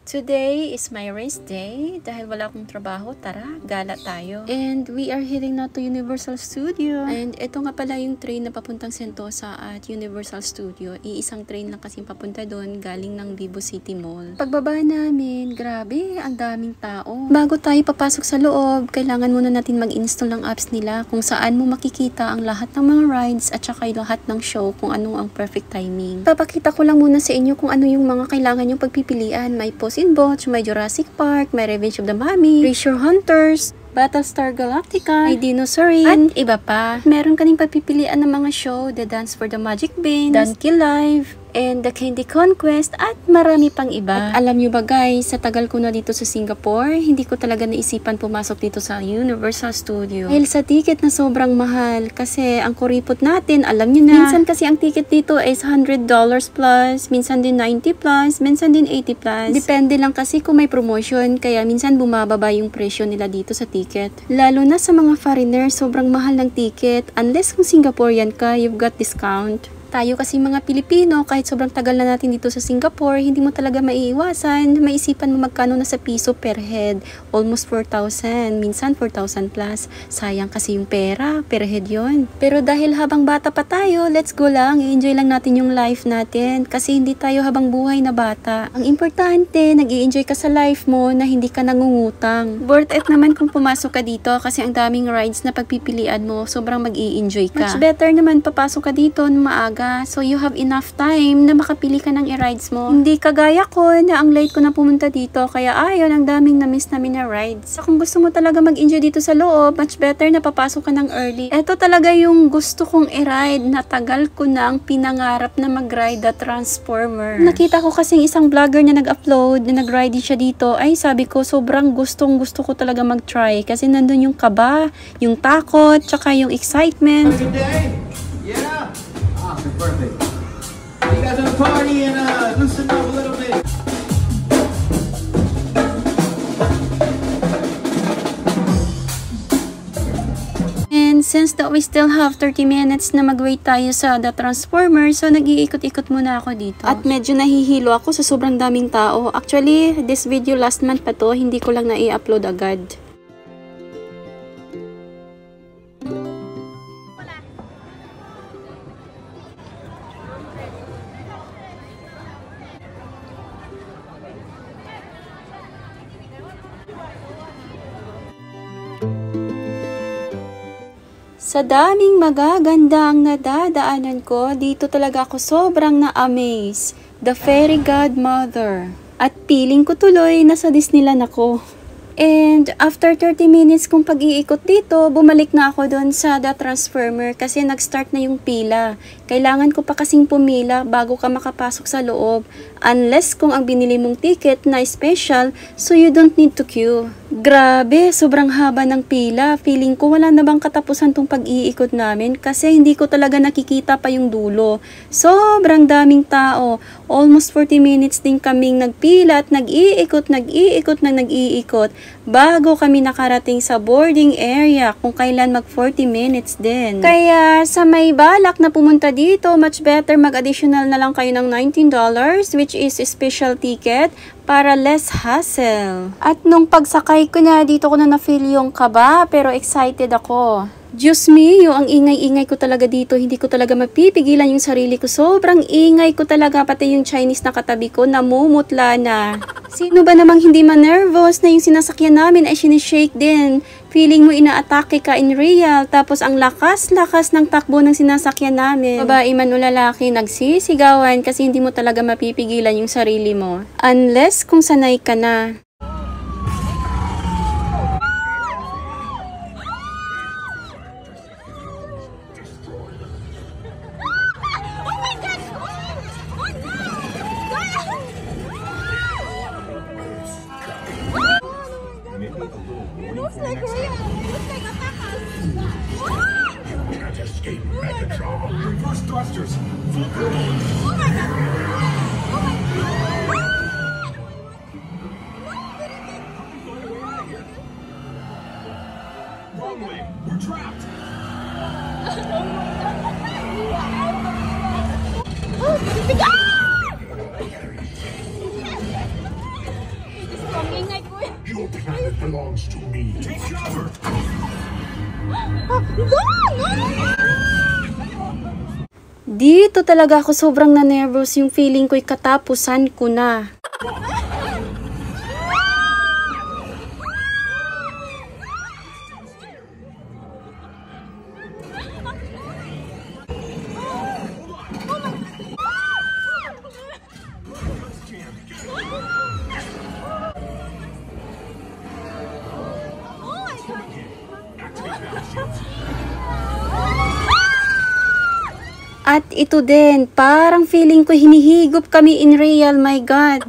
Today is my rest day. Dahil wala akong trabaho, tara, gala tayo. And we are heading na to Universal Studio. And ito nga pala yung train na papuntang Sentosa at Universal Studio. Iisang train lang kasi papunta doon, galing ng Vivo City Mall. Pagbaba namin, grabe, ang daming tao. Bago tayo papasok sa loob, kailangan muna natin mag-install ng apps nila kung saan mo makikita ang lahat ng mga rides at saka lahat ng show kung anong ang perfect timing. Papakita ko lang muna sa inyo kung ano yung mga kailangan yung pagpipilian. May Puss in Boots, may Jurassic Park, may Revenge of the Mummy, Treasure Hunters, Battlestar Galactica, may Dinosaurian, at iba pa. Meron ka rin pagpipilian ng mga show, The Dance for the Magic Beans, Donkey Live, and The Candy Conquest, at marami pang iba. At alam nyo ba guys, sa tagal ko na dito sa Singapore, hindi ko talaga naisipan pumasok dito sa Universal Studio. Dahil sa ticket na sobrang mahal, kasi ang kuripot natin, alam nyo na. Minsan kasi ang ticket dito is $100 plus, minsan din 90 plus, minsan din 80 plus. Depende lang kasi kung may promotion, kaya minsan bumababa yung presyo nila dito sa ticket. Lalo na sa mga foreigners, sobrang mahal ng ticket. Unless kung Singaporean ka, you've got discount. Tayo kasi mga Pilipino, kahit sobrang tagal na natin dito sa Singapore, hindi mo talaga maiiwasan, maisipan mo magkano na sa piso per head. Almost 4,000, minsan 4,000 plus. Sayang kasi yung pera, per head yon. Pero dahil habang bata pa tayo, let's go lang, i-enjoy lang natin yung life natin. Kasi hindi tayo habang buhay na bata. Ang importante, nag-i-enjoy ka sa life mo na hindi ka nangungutang. Worth it naman kung pumasok ka dito kasi ang daming rides na pagpipilian mo, sobrang mag-i-enjoy ka. Much better naman papasok ka dito ng maaga. So you have enough time na makapili ka ng i-rides mo. Hindi kagaya ko na ang late ko na pumunta dito, kaya ayun, ang daming na-miss namin na rides. So, kung gusto mo talaga mag-enjoy dito sa loob, much better na papasok ka ng early. Ito talaga yung gusto kong i-ride na tagal ko na ang pinangarap na mag-ride the Transformer. Nakita ko kasing isang vlogger na nag-upload, na nag-ride din siya dito. Ay, sabi ko, sobrang gustong gusto ko talaga mag-try. Kasi nandun yung kaba, yung takot, tsaka yung excitement. Good day. Yeah. Perfect. You guys want to party and loosen up a little bit. And since that we still have 30 minutes na mag-wait tayo sa The Transformer, so nag-iikot-ikot muna ako dito. At medyo nahihilo ako sa sobrang daming tao. Actually, this video last month pa to, hindi ko lang na-i-upload agad. Sa daming magagandang nadadaanan ko, dito talaga ako sobrang na-amaze. The Fairy Godmother. At feeling ko tuloy nasa Disneyland ako. And after 30 minutes kong pag-iikot dito, bumalik na ako doon sa The Transformer kasi nag-start na yung pila. Kailangan ko pa kasing pumila bago ka makapasok sa loob. Unless kung ang binili mong ticket na special, so you don't need to queue. Grabe, sobrang haba ng pila. Feeling ko wala na bang katapusan tong pag-iikot namin kasi hindi ko talaga nakikita pa yung dulo. Sobrang daming tao. Almost 40 minutes din kaming nagpila at nag-iikot bago kami nakarating sa boarding area kung kailan mag 40 minutes din. Kaya sa may balak na pumunta dito, much better mag-additional na lang kayo ng $19 which is a special ticket para less hassle. At nung pagsakay ko na, dito ko na na-feel yung kaba pero excited ako. Diyos me, ang ingay-ingay ko talaga dito, hindi ko talaga mapipigilan yung sarili ko. Sobrang ingay ko talaga, pati yung Chinese na katabi ko, namumutla na. Sino ba namang hindi ma-nervous na yung sinasakyan namin ay sinishake din? Feeling mo inaatake ka in real, tapos ang lakas-lakas ng takbo ng sinasakyan namin. Babae man o lalaki, nagsisigawan kasi hindi mo talaga mapipigilan yung sarili mo. Unless kung sanay ka na. Looks like real. Looks like a papas. Can't escape Megatron. Reverse thrusters. Full throttle. Oh my god. Oh my god. Wrong way. We're trapped. Oh, Your planet belongs to me. Take cover! Dito talaga ako sobrang na-nervous. Yung feeling ko'y katapusan ko na. At ito din, parang feeling ko hinihigop kami in real, my God.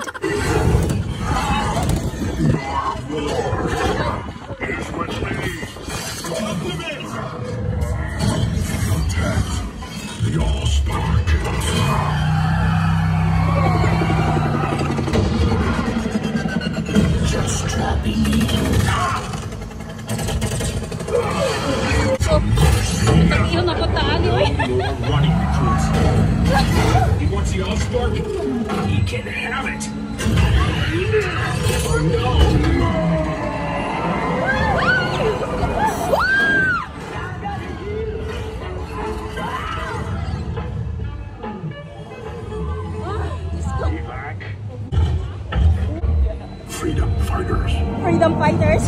Running recruits. He wants the Allspark? He can have it. Oh no! Freedom fighters. Freedom fighters.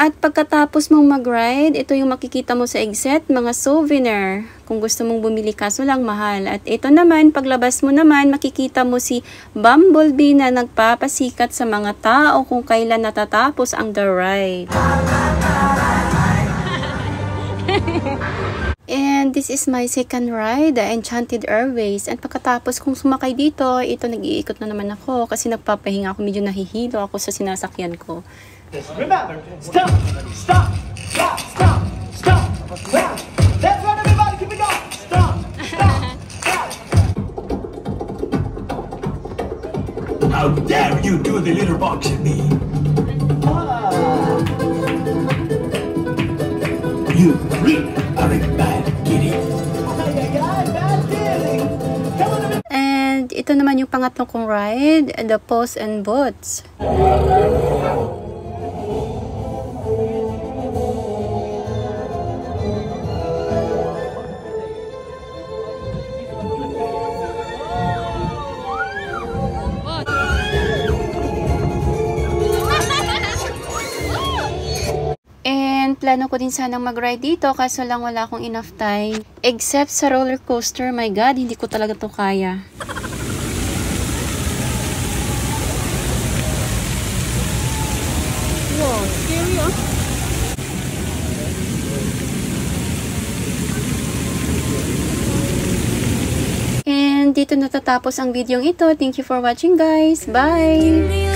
At pagkatapos mong mag-ride, ito yung makikita mo sa exit, mga souvenir. Kung gusto mong bumili kaso lang mahal. At ito naman, paglabas mo naman, makikita mo si Bumblebee na nagpapasikat sa mga tao kung kailan natatapos ang the ride. And this is my second ride, the Enchanted Airways. And pagkatapos kung sumakay dito, ito nag-iikot na naman ako kasi nagpapahinga ako, medyo nahihilo ako sa sinasakyan ko. Remember, stop, stop, stop, stop, stop. Round. That's right, everybody, keep it going. Stop, stop, stop. How dare you do the litter box at me? You really are a bad kitty. And ito naman yung pangatlong kong ride, the Puss in Boots. Plano ko din sanang mag-ride dito kaso lang wala akong enough time. Except sa roller coaster, my God, hindi ko talaga to kaya. Wow, scary ah. And dito natatapos ang video ito. Thank you for watching, guys. Bye!